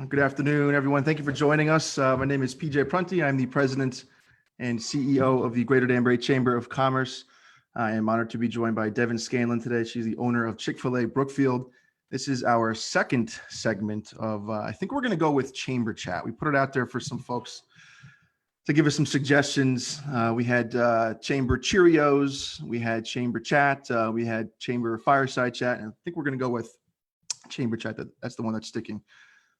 Good afternoon, everyone. Thank you for joining us. My name is PJ Prunty. I'm the president and CEO of the Greater Danbury Chamber of Commerce. I am honored to be joined by Devon Scanlon today. She's the owner of Chick-fil-A Brookfield. This is our second segment of, I think we're going to go with Chamber Chat. We put it out there for some folks to give us some suggestions. We had Chamber Cheerios, we had Chamber Chat, we had Chamber Fireside Chat, and I think we're going to go with Chamber Chat. That's the one that's sticking.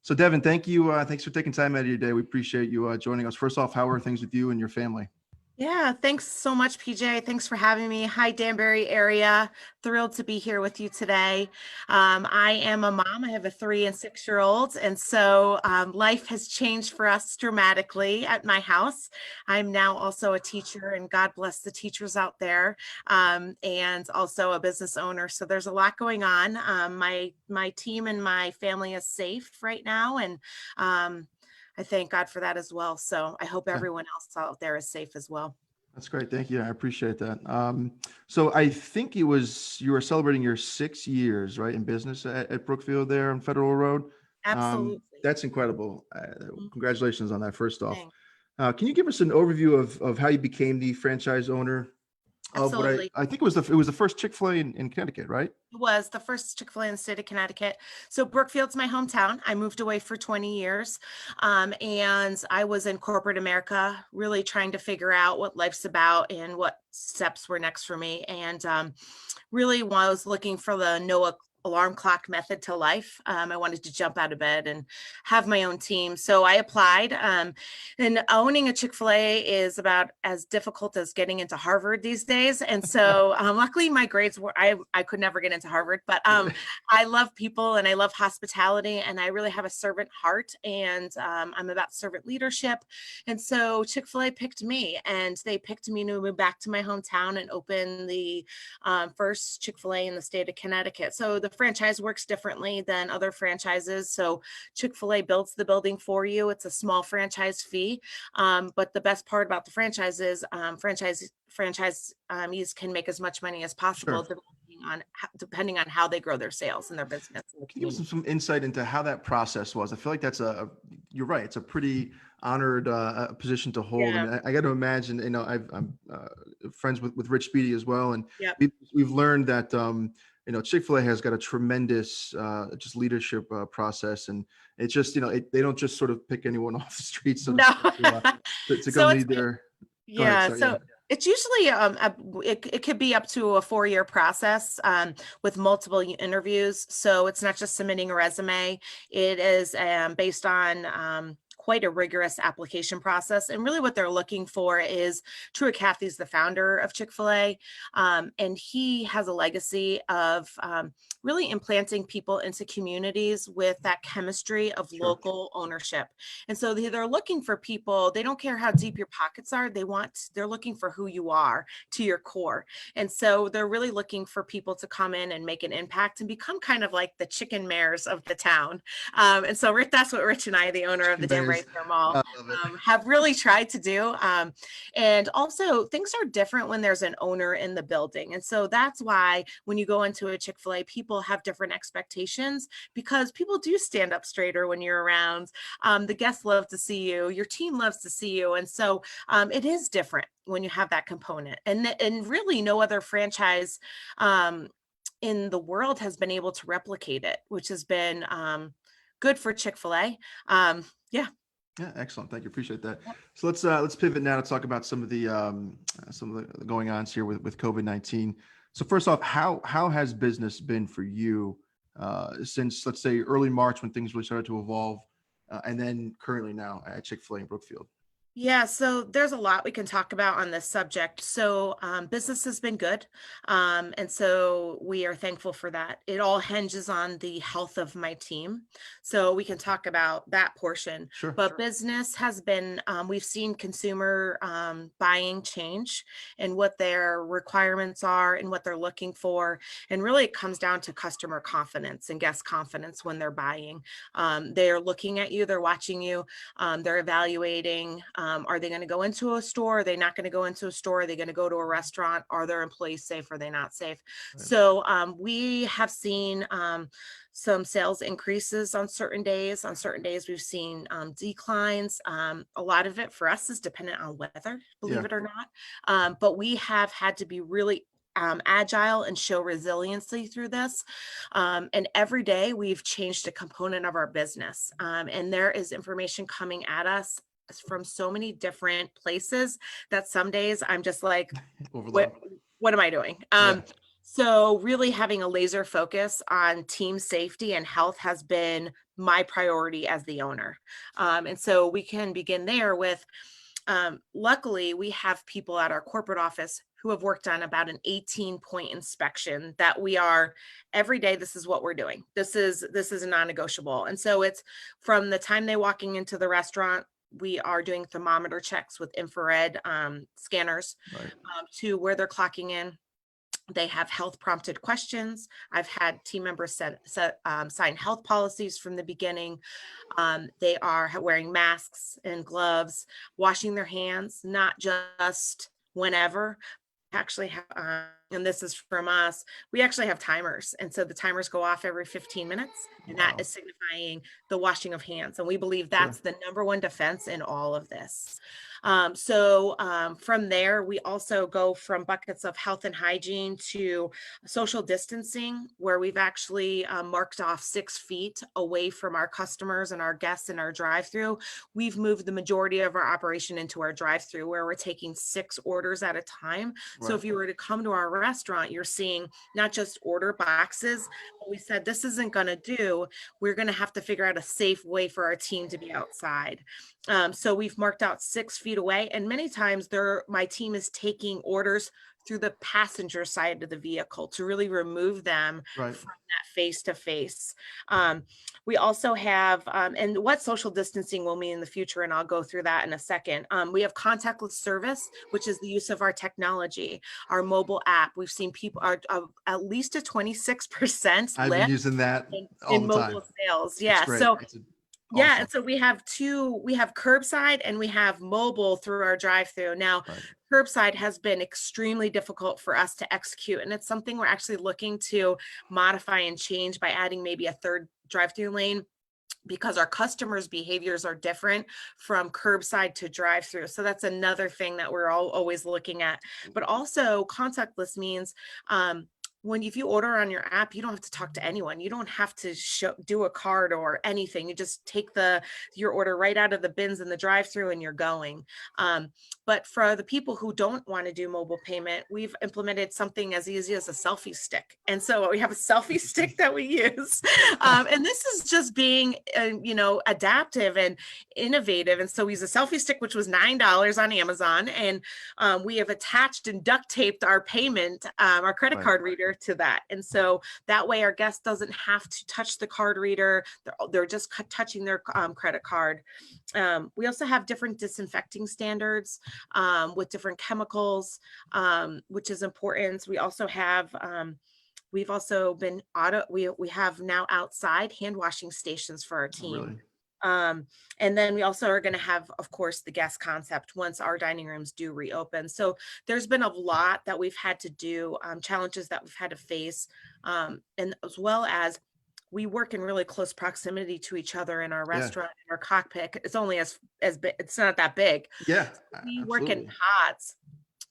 So Devon, thank you. Thanks for taking time out of your day. We appreciate you joining us. First off, how are things with you and your family? Yeah, thanks so much, PJ. Thanks for having me. Hi, Danbury area. Thrilled to be here with you today. I am a mom. I have a 3 and 6-year-old, and so life has changed for us dramatically at my house. I'm now also a teacher, and God bless the teachers out there, and also a business owner. So there's a lot going on. My team and my family is safe right now, and I thank God for that as well. So I hope everyone else out there is safe as well. That's great. Thank you. I appreciate that. So I think you were celebrating your 6 years, right, in business at Brookfield there on Federal Road. Absolutely. That's incredible. Congratulations on that, first off. Thanks. Can you give us an overview of how you became the franchise owner of Absolutely. what I think it was the first Chick-fil-A in Connecticut, right? It was the first Chick-fil-A in the state of Connecticut. So Brookfield's my hometown. I moved away for 20 years. And I was in corporate America, really trying to figure out what life's about and what steps were next for me. And really was looking for the no alarm clock method to life. I wanted to jump out of bed and have my own team. So I applied. And owning a Chick-fil-A is about as difficult as getting into Harvard these days. And so luckily my grades were, I could never get into Harvard, but I love people and I love hospitality and I really have a servant heart and I'm about servant leadership. And so Chick-fil-A picked me and they picked me to move back to my hometown and open the first Chick-fil-A in the state of Connecticut. So the franchise works differently than other franchises. So Chick-fil-A builds the building for you. It's a small franchise fee. But the best part about the franchise is franchisees can make as much money as possible, Sure. depending on how they grow their sales and their business. Can you give us some insight into how that process was? I feel like that's you're right. It's a pretty honored position to hold. Yeah. I mean, I got to imagine, I'm friends with Rich Beatty as well. And Yep. we've learned that, Chick-fil-A has got a tremendous just leadership process. And it's just, they don't just sort of pick anyone off the street. So No. to So go lead their. yeah. Sorry, So it's usually it could be up to a 4-year process with multiple interviews. So it's not just submitting a resume. It is based on quite a rigorous application process. And really what they're looking for is Troy Cathy's the founder of Chick-fil-A. And he has a legacy of really implanting people into communities with that chemistry of Sure. local ownership. And so they're looking for people, they don't care how deep your pockets are. They're looking for who you are to your core. And so they're really looking for people to come in and make an impact and become kind of like the chicken mayors of the town. And so that's what Rich and I, the owner of the Danbury Mall, have really tried to do. And also things are different when there's an owner in the building. And so that's why when you go into a Chick-fil-A, people have different expectations because people do stand up straighter when you're around. The guests love to see you, your team loves to see you. And so it is different when you have that component. And really no other franchise in the world has been able to replicate it, which has been good for Chick-fil-A. Yeah. Yeah, excellent. Thank you. Appreciate that. Yep. So let's pivot now to talk about some of the going ons here with COVID-19. So first off, how has business been for you since, let's say, early March when things really started to evolve, and then currently now at Chick-fil-A in Brookfield? Yeah, so there's a lot we can talk about on this subject. So business has been good. And so we are thankful for that. It all hinges on the health of my team. So we can talk about that portion. Sure. But business has been, we've seen consumer buying change and what their requirements are and what they're looking for. And really it comes down to customer confidence and guest confidence when they're buying. They're looking at you, they're watching you, they're evaluating Are they going to go into a store? Are they not going to go into a store? Are they going to go to a restaurant? Are their employees safe? Are they not safe? Right. So we have seen some sales increases on certain days. On certain days, we've seen declines. A lot of it for us is dependent on weather, believe Yeah. it or not. But we have had to be really agile and show resiliency through this. And every day we've changed a component of our business. And there is information coming at us from so many different places that some days I'm just like, what, Overload. what am I doing? Yeah. So really having a laser focus on team safety and health has been my priority as the owner. And so we can begin there with, luckily we have people at our corporate office who have worked on about an 18-point inspection that we are every day. This is what we're doing. This is non-negotiable. And so it's from the time they walking into the restaurant, we are doing thermometer checks with infrared scanners Right. to where they're clocking in. They have health prompted questions. I've had team members sign health policies from the beginning. They are wearing masks and gloves, washing their hands, not just whenever. Actually have, and this is from us, we actually have timers. And so the timers go off every 15 minutes, and that Wow. is signifying the washing of hands. And we believe Sure. that's the number one defense in all of this. From there, we also go from buckets of health and hygiene to social distancing, where we've actually marked off 6 feet away from our customers and our guests in our drive-through. We've moved the majority of our operation into our drive-through, where we're taking 6 orders at a time. So Right. if you were to come to our restaurant, you're seeing not just order boxes, but we said this isn't going to do. We're going to have to figure out a safe way for our team to be outside. So we've marked out 6 feet away, and many times my team is taking orders through the passenger side of the vehicle to really remove them Right. from that face to face. We also have, and what social distancing will mean in the future, and I'll go through that in a second. We have contactless service, which is the use of our technology, our mobile app. We've seen people are at least a 26% I've been lift using that all in the time. mobile sales. It's Yeah. great. So It's yeah, awesome. and so we have curbside and we have mobile through our drive-through. Now, Right. curbside has been extremely difficult for us to execute, and it's something we're actually looking to modify and change by adding maybe a third drive-through lane, because our customers' behaviors are different from curbside to drive-through. So that's another thing that we're always looking at. But also contactless means if you order on your app, you don't have to talk to anyone. You don't have to do a card or anything. You just take your order right out of the bins in the drive-through and you're going. But for the people who don't want to do mobile payment, we've implemented something as easy as a selfie stick. And so we have a selfie stick that we use. And this is just being, adaptive and innovative. And so we use a selfie stick, which was $9 on Amazon. And we have attached and duct taped our payment, our credit Right. card reader to that. And so that way our guest doesn't have to touch the card reader. They're just touching their credit card. We also have different disinfecting standards with different chemicals, which is important. We also have we've also been we have now outside hand washing stations for our Oh, team. really? And then we also are going to have, of course, the guest concept once our dining rooms do reopen. So there's been a lot that we've had to do, challenges that we've had to face, and as well as we work in really close proximity to each other in our Yeah. restaurant, in our cockpit. It's only as big, it's not that big. Yeah. We work in Absolutely. pods.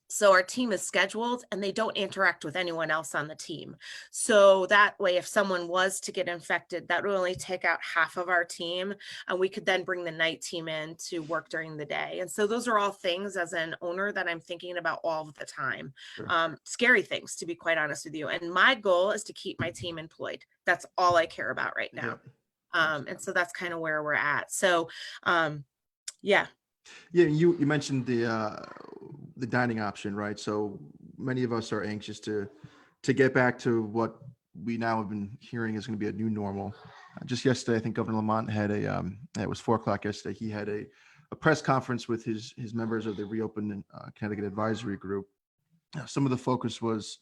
So our team is scheduled and they don't interact with anyone else on the team. So that way, if someone was to get infected, that would only take out half of our team, and we could then bring the night team in to work during the day. And so those are all things as an owner that I'm thinking about all the time. Sure. Scary things, to be quite honest with you. And my goal is to keep my team employed. That's all I care about right now. Yeah. And so that's kind of where we're at. So yeah. Yeah, you mentioned the dining option, right? So many of us are anxious to get back to what we now have been hearing is going to be a new normal. Just yesterday, I think Governor Lamont had it was 4:00 yesterday. He had a press conference with his members of the Reopen Connecticut Advisory Group. Some of the focus was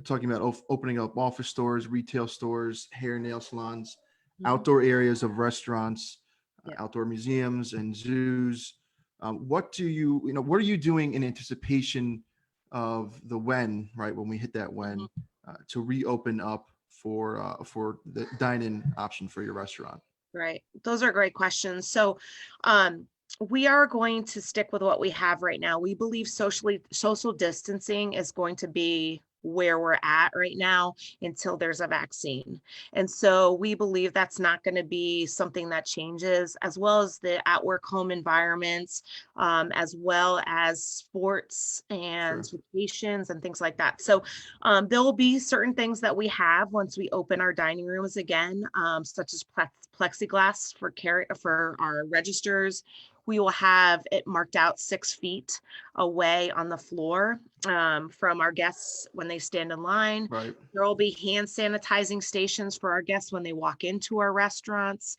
talking about opening up office stores, retail stores, hair and nail salons, outdoor areas of restaurants, Yeah. outdoor museums and zoos, What what are you doing in anticipation of the when, right? When we hit that when, to reopen up for the dine-in option for your restaurant? Right. Those are great questions. So, we are going to stick with what we have right now. We believe social distancing is going to be where we're at right now until there's a vaccine. And so we believe that's not going to be something that changes, as well as the at work home environments, as well as sports and Sure. vacations and things like that. So there will be certain things that we have once we open our dining rooms again, such as plexiglass for our registers. We will have it marked out 6 feet away on the floor from our guests when they stand in line. Right. There will be hand sanitizing stations for our guests when they walk into our restaurants.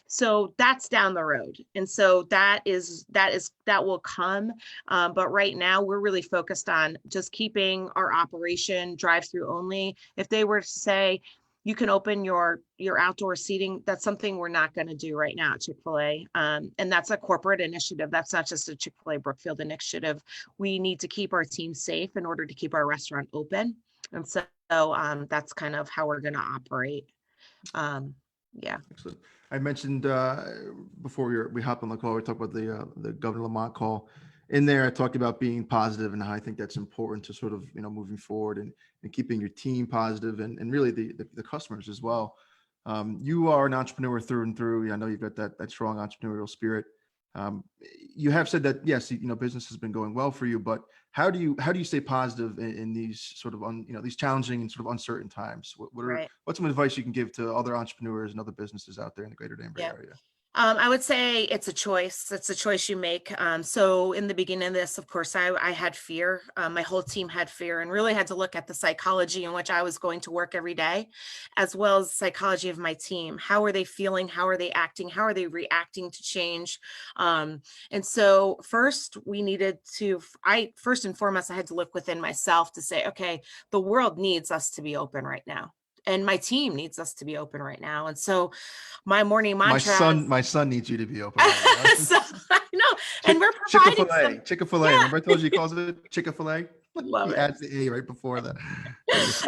So that's down the road, and so that will come. But right now, we're really focused on just keeping our operation drive-through only. If they were to say, you can open your outdoor seating, that's something we're not going to do right now at Chick-fil-A. And that's a corporate initiative. That's not just a Chick-fil-A Brookfield initiative. We need to keep our team safe in order to keep our restaurant open. And so that's kind of how we're going to operate. Yeah. Excellent. I mentioned before we hop on the call, we talked about the Governor Lamont call. In there, I talked about being positive and how I think that's important to sort of, moving forward and keeping your team positive and really the customers as well. You are an entrepreneur through and through. I know you've got that strong entrepreneurial spirit. You have said that, yes, business has been going well for you, but how do you stay positive in these sort of these challenging and sort of uncertain times? What's some advice you can give to other entrepreneurs and other businesses out there in the greater Danbury area? I would say it's a choice. It's a choice you make. So in the beginning of this, of course, I had fear. My whole team had fear, and really had to look at the psychology in which I was going to work every day, as well as the psychology of my team. How are they feeling? How are they acting? How are they reacting to change? And so first first and foremost, I had to look within myself to say, okay, the world needs us to be open right now. And my team needs us to be open right now. And so my morning mantra. My son needs you to be open right now. So I know, and we're providing some. Chick-fil-A. Yeah. Remember I told you he calls it Chick-fil-A? Love He it. adds the A right before that.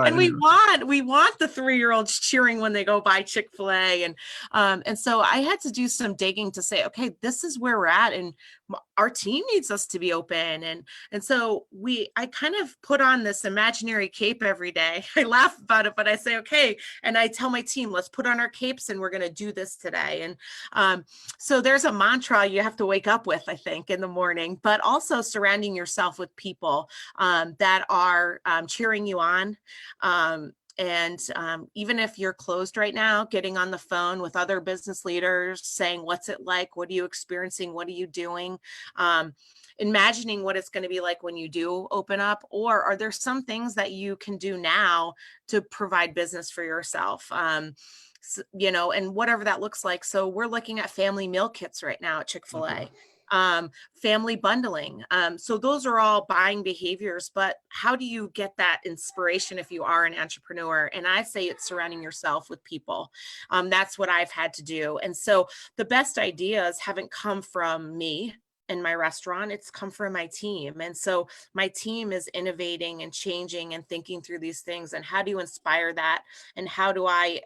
And we want the 3-year-olds cheering when they go by Chick-fil-A. And so I had to do some digging to say, okay, this is where we're at, and our team needs us to be open. And so I kind of put on this imaginary cape every day. I laugh about it, but I say, okay. And I tell my team, let's put on our capes and we're going to do this today. And so there's a mantra you have to wake up with, I think, in the morning, but also surrounding yourself with people that are cheering you on. And even if you're closed right now, getting on the phone with other business leaders, saying, what's it like? What are you experiencing? What are you doing? Imagining what it's going to be like when you do open up, or are there some things that you can do now to provide business for yourself? And whatever that looks like. So we're looking at family meal kits right now at Chick-fil-A. Okay. Family bundling. So those are all buying behaviors, but how do you get that inspiration if you are an entrepreneur? And I say it's surrounding yourself with people. That's what I've had to do. And so the best ideas haven't come from me in my restaurant, it's come from my team. And so my team is innovating and changing and thinking through these things, and how do you inspire that? And how do I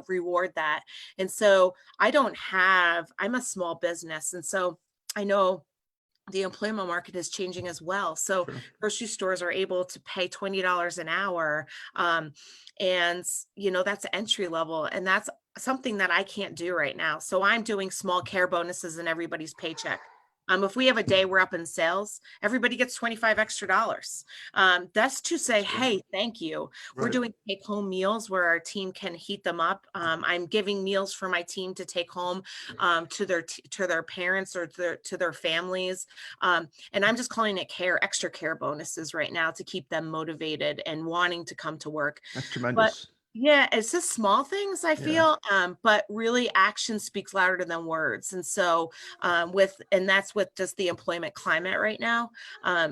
reward that? And so I'm a small business. And so I know the employment market is changing as well. So Sure. grocery stores are able to pay $20 an hour. And, that's entry level. And that's something that I can't do right now. So I'm doing small care bonuses in everybody's paycheck. If we have a day we're up in sales, everybody gets $25 extra. That's to say, hey, thank you. We're Right. doing take home meals where our team can heat them up. I'm giving meals for my team to take home to their parents or to their families. And I'm just calling it extra care bonuses right now to keep them motivated and wanting to come to work. That's tremendous. Yeah, it's just small things I Yeah. feel, but really action speaks louder than words. And so and that's with just the employment climate right now.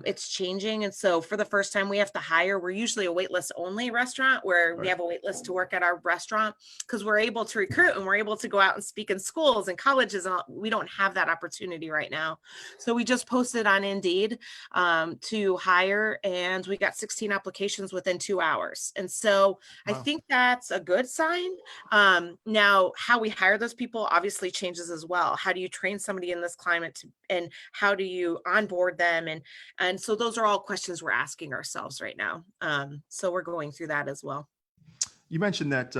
It's changing. And so for the first time we have to hire, we're usually a waitlist only restaurant where we Right. have a wait list to work at our restaurant because we're able to recruit and we're able to go out and speak in schools and colleges. And we don't have that opportunity right now. So we just posted on Indeed to hire and we got 16 applications within 2 hours. And so I Wow. think that's a good sign. Now, how we hire those people obviously changes as well. How do you train somebody in this climate and how do you onboard them? And so those are all questions we're asking ourselves right now. So we're going through that as well. You mentioned that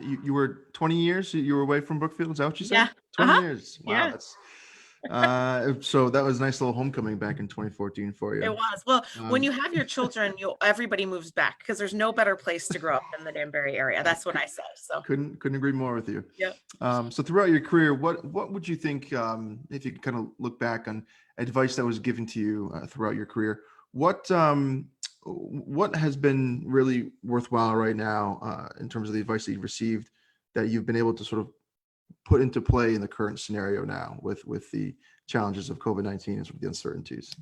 you were 20 years you were away from Brookfield. Is that what you said? Yeah. 20 Uh-huh. years. Wow. Yeah. That's so that was a nice little homecoming back in 2014 for It you. was. Well, when Um, you have your children, everybody moves back because there's no better place to grow up than the Danbury area. I That's what I say. So, couldn't agree more with you. yeah. So throughout your career, what would you think, if you could kind of look back on advice that was given to you throughout your career? What has been really worthwhile right now in terms of the advice that you've received that you've been able to sort of put into play in the current scenario now with the challenges of COVID-19 and sort of the uncertainties?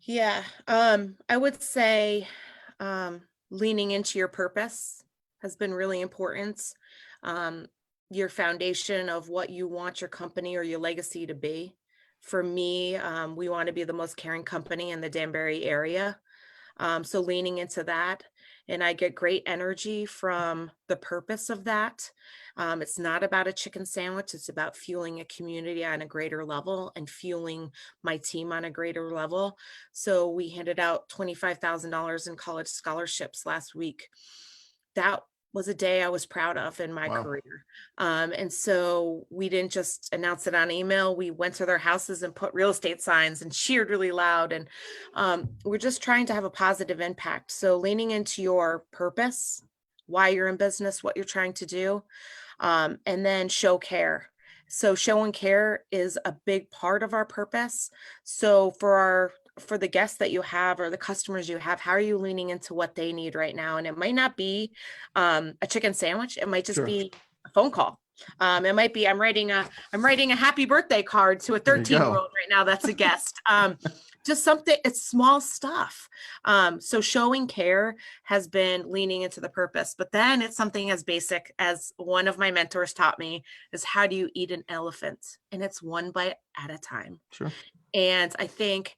Yeah. I would say um, leaning into your purpose has been really important. Um, your foundation of what you want your company or your legacy to be. For me, we want to be the most caring company in the Danbury area. So leaning into that, and I get great energy from the purpose of that. It's not about a chicken sandwich, it's about fueling a community on a greater level and fueling my team on a greater level. So we handed out $25,000 in college scholarships last week. That was a day I was proud of in my Wow. career. And so we didn't just announce it on email. We went to their houses and put real estate signs and cheered really loud. And we're just trying to have a positive impact. So leaning into your purpose, why you're in business, what you're trying to do, and then show care. So show and care is a big part of our purpose. So for the guests that you have or the customers you have, how are you leaning into what they need right now? And it might not be a chicken sandwich. It might just Sure. be a phone call. It might be I'm writing a happy birthday card to a There you 13-year-old go. right now that's a guest. Just something, it's small stuff. So showing care has been leaning into the purpose, but then it's something as basic as one of my mentors taught me is how do you eat an elephant? And it's one bite at a time. Sure. And I think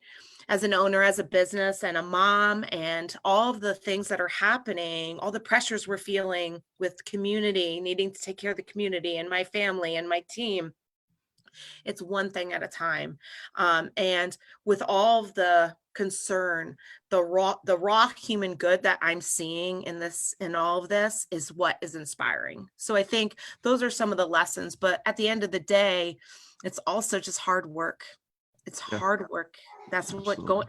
as an owner, as a business and a mom and all of the things that are happening, all the pressures we're feeling with community, needing to take care of the community and my family and my team, it's one thing at a time. And with all of the concern, the raw human good that I'm seeing in all of this is what is inspiring. So I think those are some of the lessons. But at the end of the day, it's also just hard work. It's Yeah, hard work. That's what absolutely.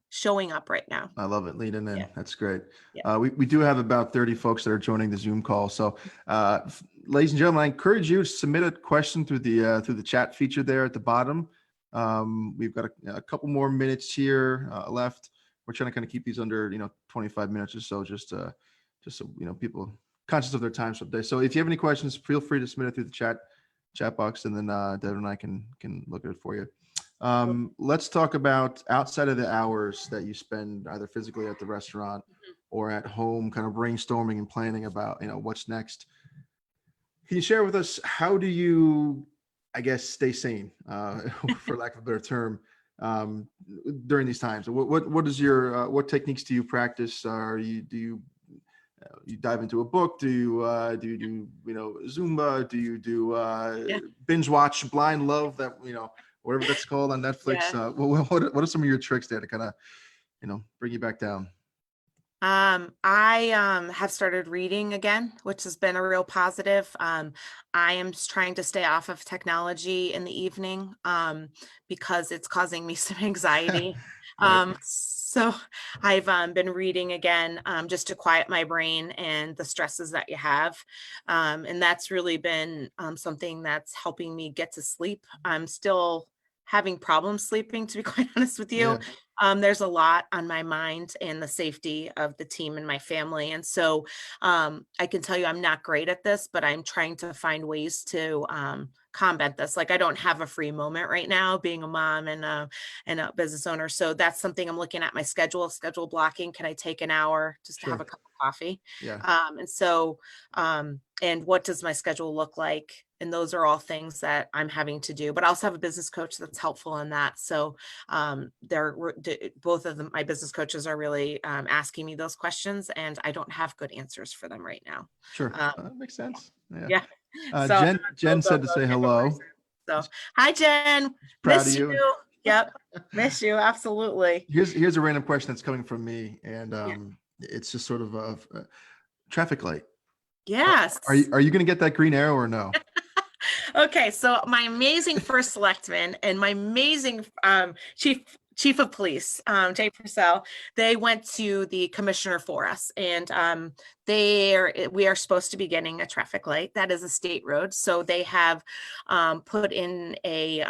showing up right now. I love it. Leaning in. Yeah. That's great. Yeah. We do have about 30 folks that are joining the Zoom call. So, ladies and gentlemen, I encourage you to submit a question through the chat feature there at the bottom. We've got a couple more minutes here left. We're trying to kind of keep these under 25 minutes or so, just so people conscious of their time someday. So if you have any questions, feel free to submit it through the chat box, and then Devin and I can look at it for you. Let's talk about outside of the hours that you spend either physically at the restaurant or at home, kind of brainstorming and planning about, what's next. Can you share with us, how do you, I guess, stay sane, for lack of a better term, during these times? What is your, what techniques do you practice? You dive into a book? Do you do Zumba? Do you do Yeah. binge watch Blind Love, that whatever that's called on Netflix? Yeah. What are some of your tricks there to kind of bring you back down? I have started reading again, which has been a real positive. I am trying to stay off of technology in the evening because it's causing me some anxiety. Right. So I've been reading again just to quiet my brain and the stresses that you have. And that's really been something that's helping me get to sleep. I'm still having problems sleeping, to be quite honest with you. Yeah, There's a lot on my mind and the safety of the team and my family. And so I can tell you I'm not great at this, but I'm trying to find ways to combat this. Like I don't have a free moment right now being a mom and a business owner. So that's something I'm looking at my schedule blocking. Can I take an hour just to have a sure. cup of coffee? Yeah, And what does my schedule look like? And those are all things that I'm having to do. But I also have a business coach that's helpful in that. So both of them, my business coaches are really asking me those questions, and I don't have good answers for them right now. sure. Um, That makes sense. Yeah. yeah. So I'm Jen a go, said to go, go say type of hello. person. So hi Jen, Proud of miss you. you. Yep, miss you absolutely. Here's a random question that's coming from me, and Yeah. it's just sort of a traffic light. Are Yes. you going to get that green arrow or no? Okay, so my amazing first selectman and my amazing chief of police, Jay Purcell, they went to the commissioner for us, and we are supposed to be getting a traffic light. That is a state road, so they have put in a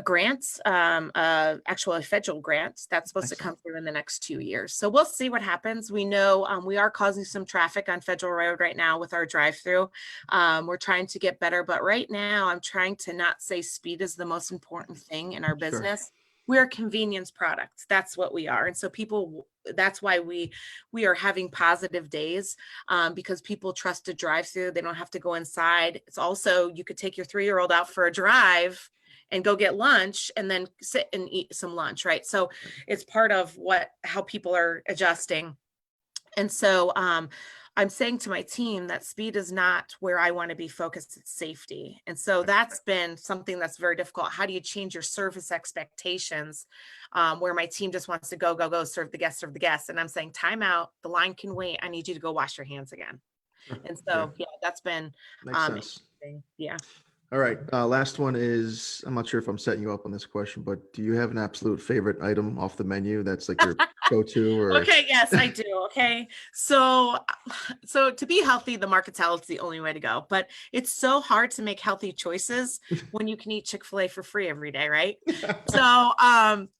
grant, actually a federal grant that's supposed to come Excellent. through in the next 2 years. So we'll see what happens. We know we are causing some traffic on Federal Road right now with our drive-through. We're trying to get better, but right now I'm trying to not say speed is the most important thing in our Sure. business. We're a convenience product. That's what we are. And so that's why we are having positive days, because people trust a drive-through. They don't have to go inside. It's also, you could take your 3-year-old out for a drive and go get lunch and then sit and eat some lunch, right? So it's part of how people are adjusting. And so I'm saying to my team that speed is not where I want to be focused, it's safety. And so that's been something that's very difficult. How do you change your service expectations, where my team just wants to go, serve the guests. And I'm saying, time out, the line can wait. I need you to go wash your hands again. Sure. And Sure. so, yeah, that's been Makes sense. interesting. Yeah. All right. Last one is, I'm not sure if I'm setting you up on this question, but do you have an absolute favorite item off the menu that's like your go-to or? Okay, yes, I do. Okay. So to be healthy, the market salad is the only way to go. But it's so hard to make healthy choices when you can eat Chick-fil-A for free every day, right? So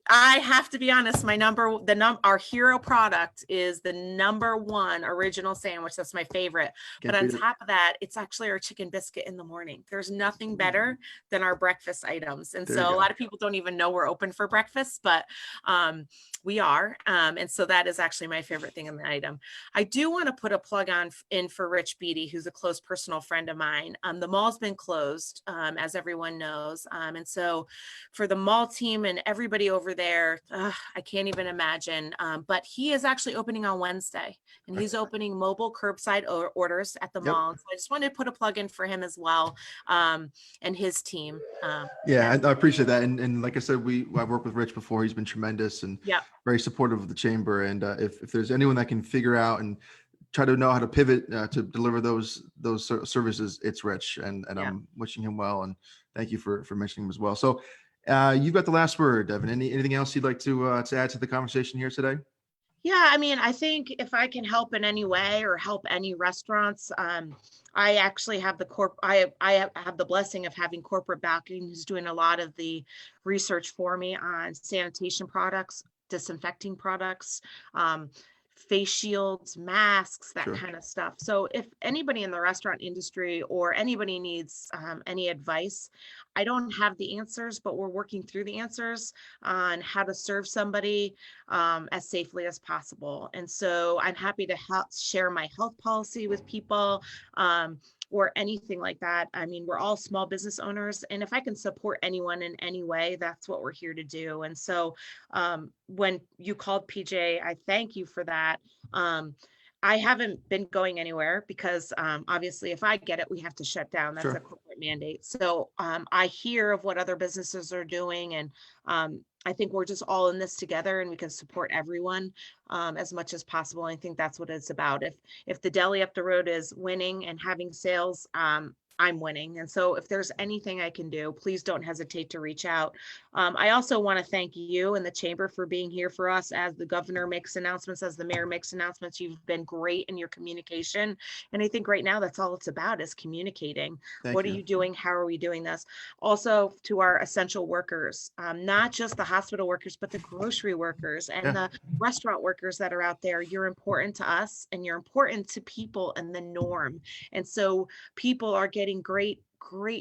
I have to be honest, our hero product is the #1 original sandwich. That's my favorite. Can't But on beat it. top of that, it's actually our chicken biscuit in the morning. There's nothing better than our breakfast items. And There you so a go. lot of people don't even know we're open for breakfast, but we are. And so that is actually my favorite thing in the item. I do want to put a plug in for Rich Beatty, who's a close personal friend of mine. The mall's been closed, as everyone knows. And so for the mall team and everybody over there, I can't even imagine. But he is actually opening on Wednesday, and he's opening mobile curbside orders at the Yep. mall. So I just wanted to put a plug in for him as well, and his team. Yeah, I appreciate that. And like I said, I've worked with Rich before. He's been tremendous and Yeah. very supportive of the chamber. And if there's anyone that can figure out and try to know how to pivot to deliver those services, it's Rich. And Yeah. I'm wishing him well. And thank you for mentioning him as well. So you've got the last word, Devin. Anything else you'd like to add to the conversation here today? Yeah, I mean, I think if I can help in any way or help any restaurants, I actually have I have the blessing of having corporate backing who's doing a lot of the research for me on sanitation products, disinfecting products, face shields, masks, that Sure. kind of stuff. So if anybody in the restaurant industry or anybody needs any advice, I don't have the answers, but we're working through the answers on how to serve somebody as safely as possible. And so I'm happy to share my health policy with people, or anything like that. I mean, we're all small business owners, and if I can support anyone in any way, that's what we're here to do. And so when you called, PJ, I thank you for that. I haven't been going anywhere because obviously if I get it, we have to shut down. That's Sure. a corporate mandate. So I hear of what other businesses are doing, and I think we're just all in this together, and we can support everyone as much as possible. I think that's what it's about. If the deli up the road is winning and having sales, I'm winning. And so if there's anything I can do, please don't hesitate to reach out. I also want to thank you and the chamber for being here for us as the governor makes announcements, as the mayor makes announcements. You've been great in your communication. And I think right now that's all it's about is communicating. Thank What are you. you doing? How are we doing this? Also to our essential workers, not just the hospital workers, but the grocery workers and Yeah. the restaurant workers that are out there. You're important to us and you're important to people and the norm. And so people are getting great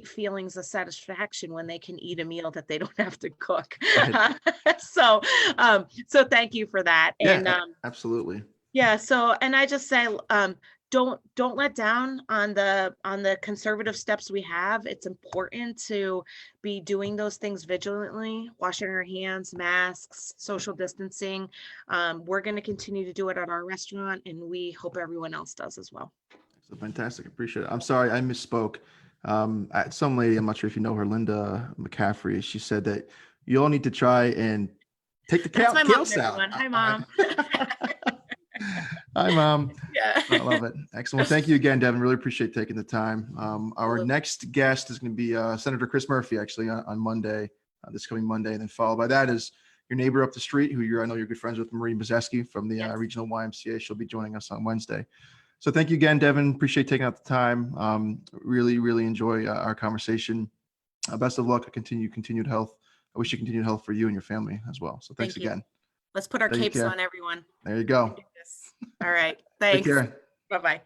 feelings of satisfaction when they can eat a meal that they don't have to cook. Right. So thank you for that. Yeah, And absolutely. yeah, so and I just say don't let down on the conservative steps we have. It's important to be doing those things vigilantly, washing our hands, masks, social distancing. We're going to continue to do it at our restaurant, and we hope everyone else does as well. So fantastic. Appreciate it. I'm sorry I misspoke. Some lady, I'm not sure if you know her, Linda McCaffrey, she said that you all need to try and take the That's my kale mom, salad. everyone. Hi, Mom. Hi, Mom. Yeah. I love it. Excellent. Thank you again, Devin. Really appreciate taking the time. Our Absolutely. next guest is going to be Senator Chris Murphy, actually, on Monday, this coming Monday. And then followed by that is your neighbor up the street, who I know you're good friends with, Marie Bozeski from the Yes. Regional YMCA. She'll be joining us on Wednesday. So thank you again, Devin. Appreciate taking out the time. Really, really enjoy our conversation. Best of luck. Continued health. I wish you continued health for you and your family as well. So thanks Thank you. again. Let's put our Take capes care. on, everyone. There you We can go. do this. All right. Take Thanks. care. Bye-bye.